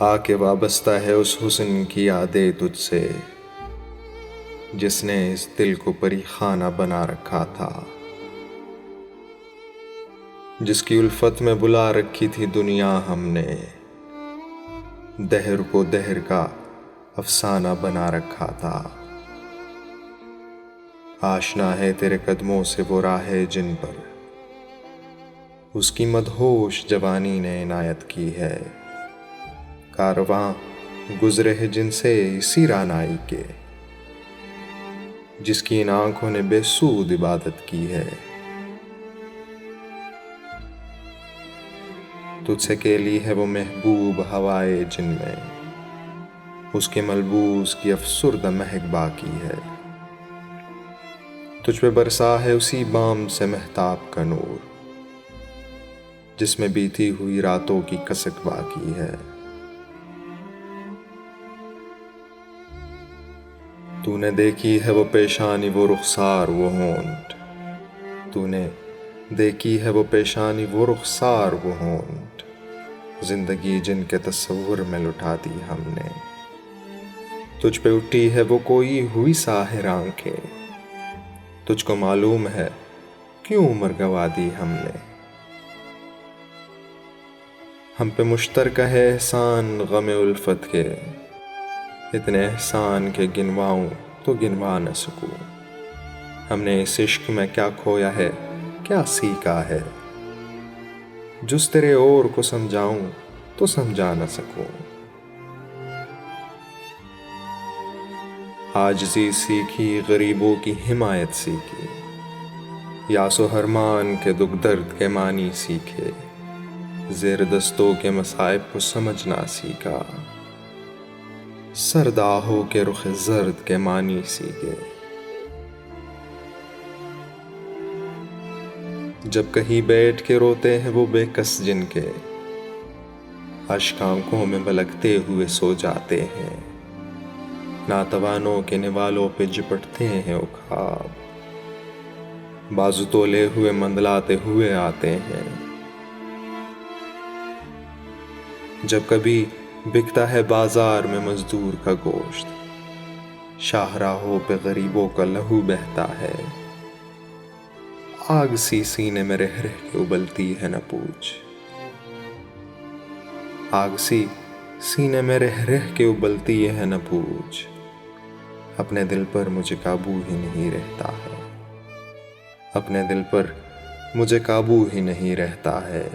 आके वाबस्ता है उस हुस्न की यादें तुझसे, जिसने इस दिल को परी खाना बना रखा था, जिसकी उल्फत में बुला रखी थी दुनिया हमने, दहर को दहर का अफसाना बना रखा था। आशना है तेरे कदमों से वो राहें जिन पर उसकी मदहोश जवानी ने इनायत की है। कारवां गुजरे हैं जिनसे इसी रानाई के, जिसकी इन आंखों ने बेसूद इबादत की है। तुझसे केली है वो महबूब हवाए जिनमें उसके मलबूस की अफसुर्दा महक बाकी है। तुझ पे बरसा है उसी बाम से महताब का नूर, जिसमें बीती हुई रातों की कसक बाकी है। तूने देखी है वो पेशानी वो रुखसार वो होंठ, तूने देखी है वो पेशानी वो रुखसार वो होंठ, जिंदगी जिनके तस्वुर में लुटा दी हमने। तुझ पे उठी है वो कोई हुई साहिर आंखें, तुझको मालूम है क्यों उम्र गवा दी हमने। हम पे मुश्तरका है एहसान गम उल्फत के, इतने एहसान के गिनवाऊं तो गिनवा न सकूं। हमने इस इश्क में क्या खोया है क्या सीखा है, जुस तेरे और को समझाऊं तो समझा न सकूं। आजिज़ी सीखी गरीबों की हिमायत सीखी, यासो हरमान के दुख दर्द के मानी सीखे, ज़ेर दस्तों के मसाइब को समझना सीखा, सरदाहों के रुख जर्द के मानी सीखे। जब कहीं बैठ के रोते हैं वो बेकस जिनके, अश्क आंखों में बलकते हुए सो जाते हैं, नातवानों के निवालों पे झपटते हैं वो ख्वाब, बाजू तोले हुए मंदलाते हुए आते हैं। जब कभी बिकता है बाजार में मजदूर का गोश्त, शाहराहों पे गरीबों का लहू बहता है, आग सी सीने में रह रह के उबलती है न पूछ। आग सी सीने में रह रह के उबलती है न पूछ, अपने दिल पर मुझे काबू ही नहीं रहता है, अपने दिल पर मुझे काबू ही नहीं रहता है।